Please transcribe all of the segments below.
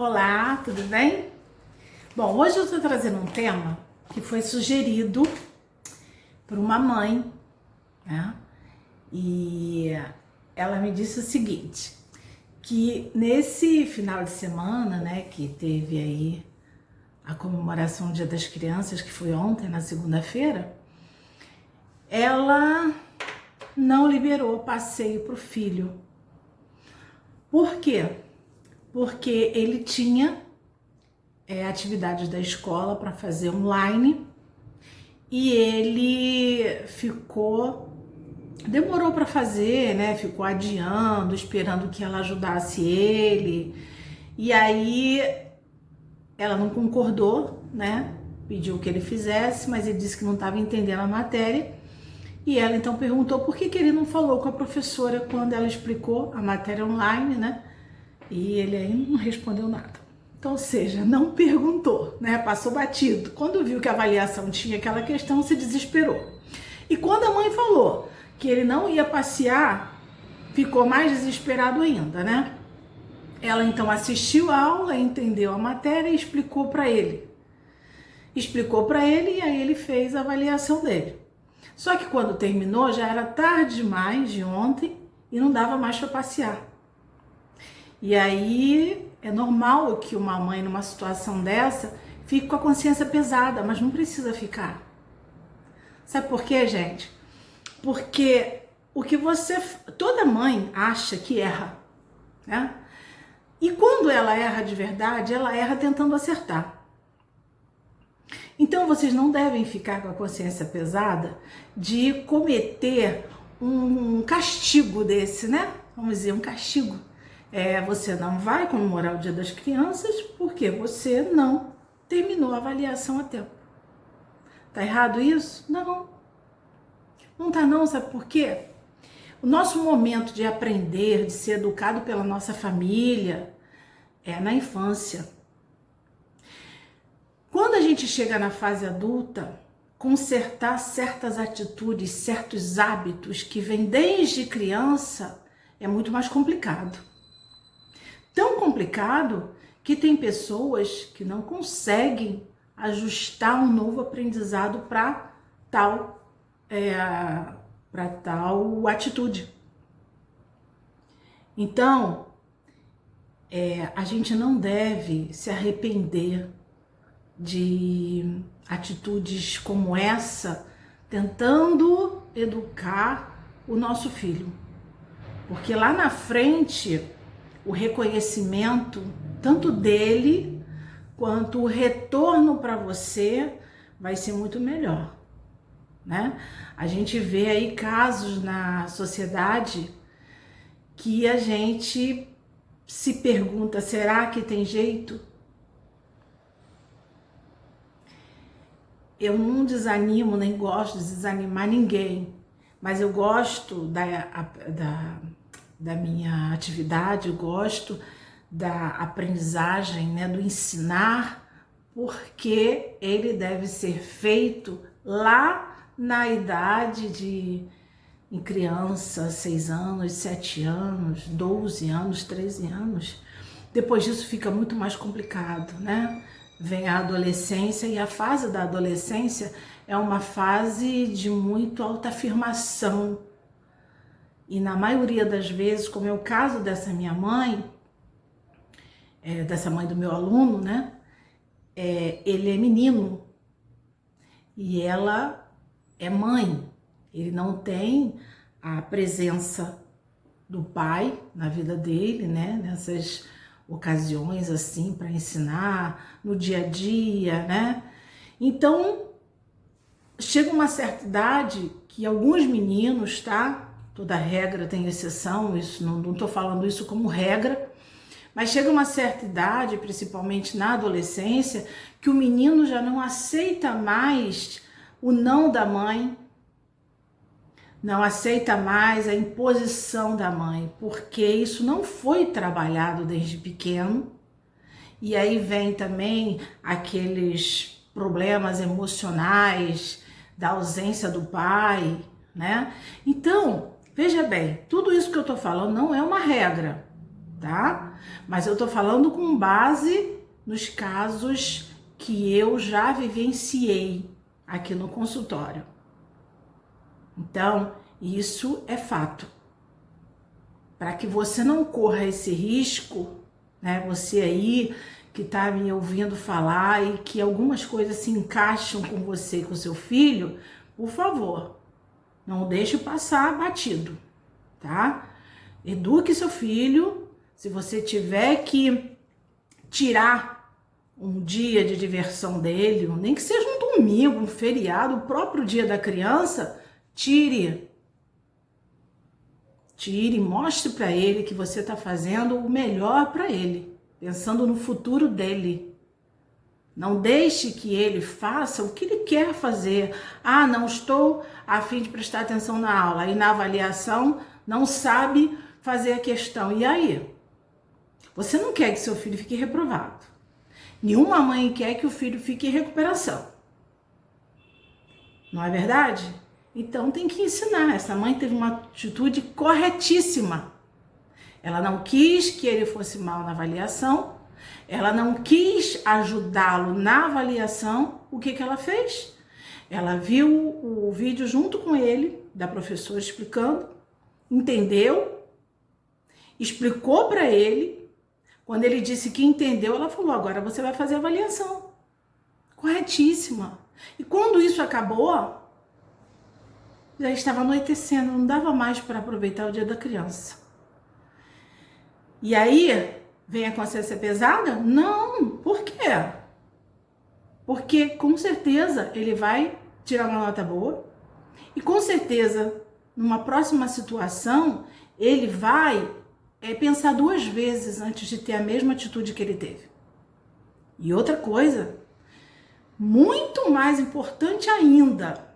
Olá, tudo bem? Bom, hoje eu estou trazendo um tema que foi sugerido por uma mãe, né? E ela me disse o seguinte, que nesse final de semana, né, que teve aí a comemoração do Dia das Crianças, que foi ontem, na segunda-feira, ela não liberou passeio para o filho. Por quê? Porque ele tinha atividades da escola para fazer online e ele demorou para fazer, né? Ficou adiando, esperando que ela ajudasse ele. E aí ela não concordou, né? Pediu que ele fizesse, mas ele disse que não estava entendendo a matéria. E ela então perguntou por que ele não falou com a professora quando ela explicou a matéria online, né? E ele aí não respondeu nada. Então, ou seja, não perguntou, né? Passou batido. Quando viu que a avaliação tinha aquela questão, se desesperou. E quando a mãe falou que ele não ia passear, ficou mais desesperado ainda, né? Ela então assistiu a aula, entendeu a matéria e explicou para ele. Explicou para ele e aí ele fez a avaliação dele. Só que quando terminou, já era tarde demais de ontem e não dava mais para passear. E aí é normal que uma mãe numa situação dessa fique com a consciência pesada, mas não precisa ficar. Sabe por quê, gente? Porque toda mãe acha que erra, né? E quando ela erra de verdade, ela erra tentando acertar. Então vocês não devem ficar com a consciência pesada de cometer um castigo desse, né? Vamos dizer, um castigo. Você não vai comemorar o Dia das Crianças porque você não terminou a avaliação a tempo. Tá errado isso? Não. Não tá não, sabe por quê? O nosso momento de aprender, de ser educado pela nossa família, é na infância. Quando a gente chega na fase adulta, consertar certas atitudes, certos hábitos que vêm desde criança é muito mais complicado. Tão complicado que tem pessoas que não conseguem ajustar um novo aprendizado para tal atitude. Então, a gente não deve se arrepender de atitudes como essa, tentando educar o nosso filho. Porque lá na frente, o reconhecimento, tanto dele, quanto o retorno para você, vai ser muito melhor, né? A gente vê aí casos na sociedade que a gente se pergunta, será que tem jeito? Eu não desanimo, nem gosto de desanimar ninguém, mas eu gosto da minha atividade, eu gosto da aprendizagem, né, do ensinar, porque ele deve ser feito lá na idade em criança, 6 anos, 7 anos, 12 anos, 13 anos. Depois disso fica muito mais complicado, né? Vem a adolescência e a fase da adolescência é uma fase de muito autoafirmação. E na maioria das vezes, como é o caso dessa minha mãe, dessa mãe do meu aluno, né? Ele é menino e ela é mãe. Ele não tem a presença do pai na vida dele, né? Nessas ocasiões assim para ensinar no dia a dia, né? Então chega uma certa idade que alguns meninos, tá? Toda regra tem exceção, isso não tô falando isso como regra, mas chega uma certa idade, principalmente na adolescência, que o menino já não aceita mais o não da mãe, não aceita mais a imposição da mãe, porque isso não foi trabalhado desde pequeno. E aí vem também aqueles problemas emocionais da ausência do pai, né? Então, veja bem, tudo isso que eu tô falando não é uma regra, tá? Mas eu tô falando com base nos casos que eu já vivenciei aqui no consultório. Então, isso é fato. Para que você não corra esse risco, né? Você aí que tá me ouvindo falar e que algumas coisas se encaixam com você e com seu filho, por favor, não deixe passar batido, tá? Eduque seu filho. Se você tiver que tirar um dia de diversão dele, nem que seja um domingo, um feriado, o próprio dia da criança, tire, mostre para ele que você está fazendo o melhor para ele, pensando no futuro dele. Não deixe que ele faça o que ele quer fazer. Ah, não estou a fim de prestar atenção na aula. E na avaliação não sabe fazer a questão. E aí? Você não quer que seu filho fique reprovado. Nenhuma mãe quer que o filho fique em recuperação. Não é verdade? Então tem que ensinar. Essa mãe teve uma atitude corretíssima. Ela não quis que ele fosse mal na avaliação. Ela não quis ajudá-lo na avaliação. O que ela fez? Ela viu o vídeo junto com ele, da professora explicando, entendeu, explicou para ele. Quando ele disse que entendeu, ela falou, agora você vai fazer a avaliação. Corretíssima. E quando isso acabou, já estava anoitecendo, não dava mais para aproveitar o dia da criança. E aí, vem a consciência pesada? Não. Por quê? Porque com certeza ele vai tirar uma nota boa e com certeza numa próxima situação ele vai pensar duas vezes antes de ter a mesma atitude que ele teve. E outra coisa, muito mais importante ainda,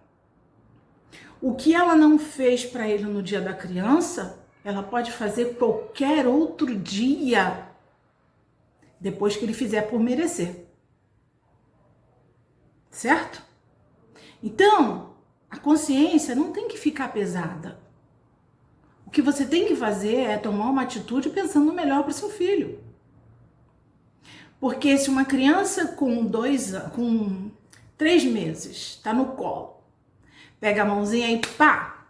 o que ela não fez para ele no dia da criança, ela pode fazer qualquer outro dia, depois que ele fizer por merecer. Certo? Então, a consciência não tem que ficar pesada. O que você tem que fazer é tomar uma atitude pensando no melhor para o seu filho. Porque se uma criança com 3 meses está no colo, pega a mãozinha e pá!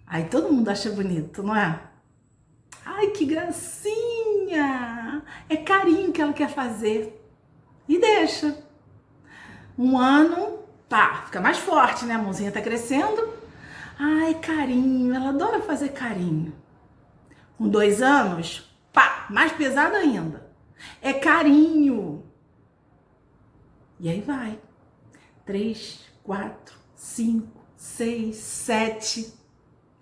Aí todo mundo acha bonito, não é? Ai, que gracinha! É carinho que ela quer fazer. E deixa. 1 ano, pá, fica mais forte, né? A mãozinha tá crescendo. Ai, carinho, ela adora fazer carinho. Com 2 anos, pá, mais pesado ainda. É carinho. E aí vai. 3, 4, 5, 6, 7.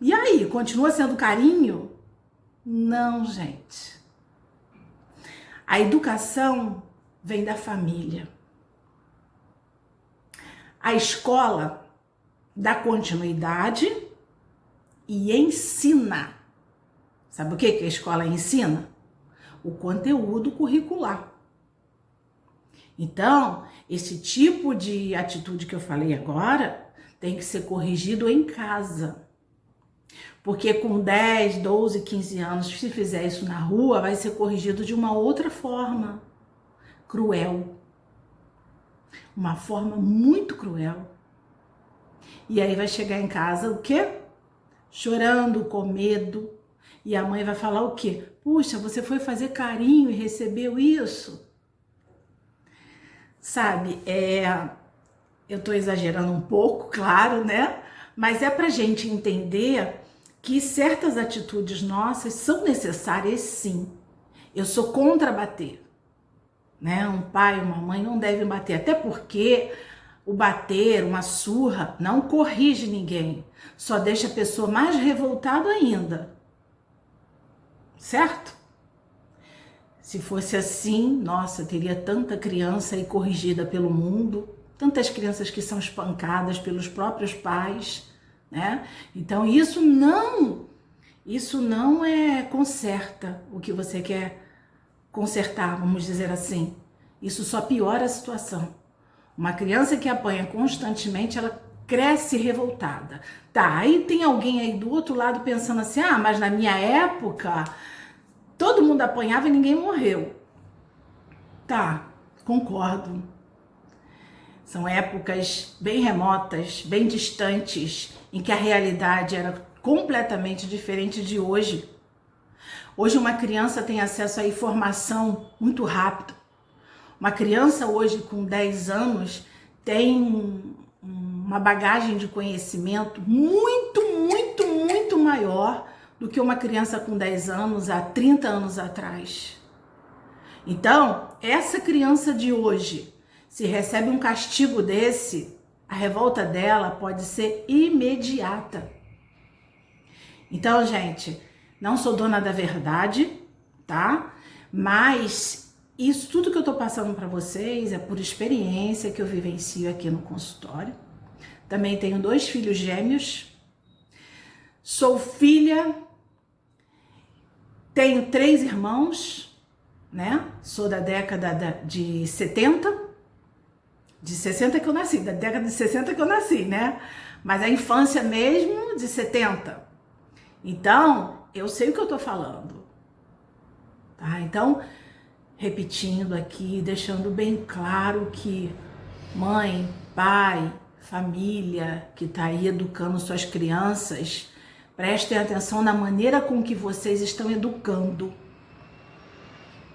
E aí, continua sendo carinho? Não, gente. A educação vem da família. A escola dá continuidade e ensina. Sabe o que a escola ensina? O conteúdo curricular. Então, esse tipo de atitude que eu falei agora tem que ser corrigido em casa. Porque com 10, 12, 15 anos, se fizer isso na rua, vai ser corrigido de uma outra forma. Cruel. Uma forma muito cruel. E aí vai chegar em casa o quê? Chorando, com medo. E a mãe vai falar o quê? Puxa, você foi fazer carinho e recebeu isso? Sabe, eu tô exagerando um pouco, claro, né? Mas é pra gente entender que certas atitudes nossas são necessárias, sim. Eu sou contra bater, né? Um pai, uma mãe não devem bater, até porque o bater, uma surra, não corrige ninguém, só deixa a pessoa mais revoltada ainda, certo? Se fosse assim, nossa, teria tanta criança aí corrigida pelo mundo, tantas crianças que são espancadas pelos próprios pais, né? Então isso não conserta o que você quer consertar, vamos dizer assim. Isso só piora a situação. Uma criança que apanha constantemente, ela cresce revoltada. Tá, aí tem alguém aí do outro lado pensando assim, ah, mas na minha época todo mundo apanhava e ninguém morreu. Tá, concordo. São épocas bem remotas, bem distantes, em que a realidade era completamente diferente de hoje. Hoje uma criança tem acesso à informação muito rápido. Uma criança hoje com 10 anos tem uma bagagem de conhecimento muito maior do que uma criança com 10 anos há 30 anos atrás. Então, essa criança de hoje, se recebe um castigo desse, a revolta dela pode ser imediata. Então, gente, não sou dona da verdade, tá? Mas isso tudo que eu tô passando para vocês é por experiência que eu vivencio aqui no consultório. Também tenho 2 filhos gêmeos. Sou filha, tenho 3 irmãos, né? Sou da década de 70, de 60 que eu nasci, da década de 60 que eu nasci, né? Mas a infância mesmo de 70. Então, eu sei o que eu tô falando, tá? Então, repetindo aqui, deixando bem claro que mãe, pai, família que tá aí educando suas crianças, prestem atenção na maneira com que vocês estão educando,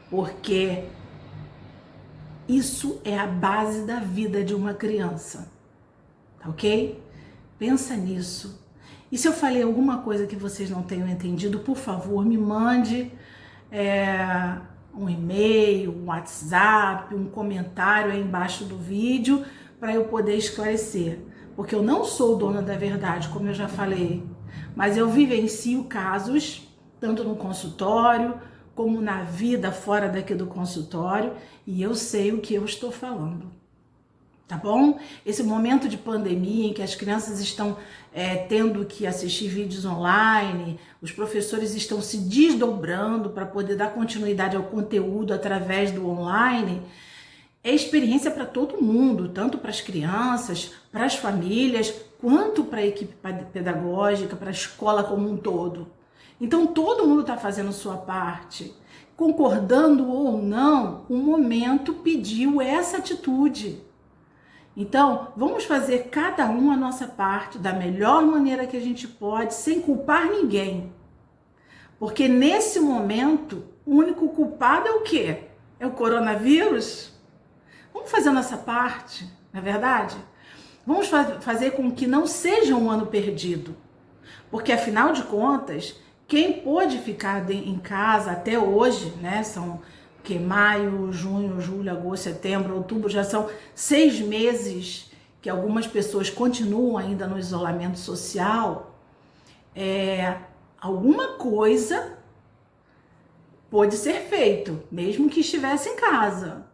porque isso é a base da vida de uma criança, tá ok? Pensa nisso. E se eu falei alguma coisa que vocês não tenham entendido, por favor, me mande um e-mail, um WhatsApp, um comentário aí embaixo do vídeo para eu poder esclarecer. Porque eu não sou dona da verdade, como eu já falei, mas eu vivencio casos, tanto no consultório, como na vida fora daqui do consultório, e eu sei o que eu estou falando, tá bom? Esse momento de pandemia em que as crianças estão tendo que assistir vídeos online, os professores estão se desdobrando para poder dar continuidade ao conteúdo através do online, é experiência para todo mundo, tanto para as crianças, para as famílias, quanto para a equipe pedagógica, para a escola como um todo. Então todo mundo está fazendo sua parte. Concordando ou não, o momento pediu essa atitude. Então, vamos fazer cada um a nossa parte da melhor maneira que a gente pode, sem culpar ninguém. Porque nesse momento, o único culpado é o quê? É o coronavírus? Vamos fazer a nossa parte, não é verdade? Vamos fazer com que não seja um ano perdido. Porque, afinal de contas, quem pôde ficar em casa até hoje, né? São maio, junho, julho, agosto, setembro, outubro, já são 6 meses que algumas pessoas continuam ainda no isolamento social. Alguma coisa pode ser feito, mesmo que estivesse em casa,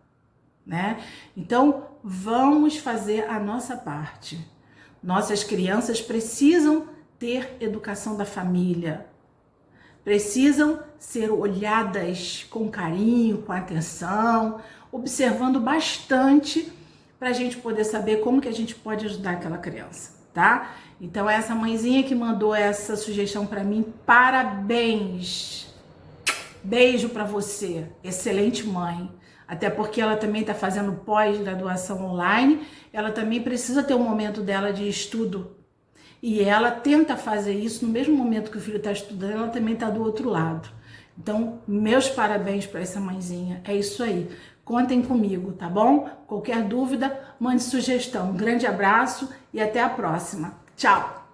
né? Então, vamos fazer a nossa parte. Nossas crianças precisam ter educação da família, precisam ser olhadas com carinho, com atenção, observando bastante para a gente poder saber como que a gente pode ajudar aquela criança, tá? Então essa mãezinha que mandou essa sugestão para mim, parabéns! Beijo para você, excelente mãe. Até porque ela também está fazendo pós-graduação online, ela também precisa ter um momento dela de estudo. E ela tenta fazer isso no mesmo momento que o filho está estudando, ela também está do outro lado. Então, meus parabéns para essa mãezinha. É isso aí. Contem comigo, tá bom? Qualquer dúvida, mande sugestão. Um grande abraço e até a próxima. Tchau!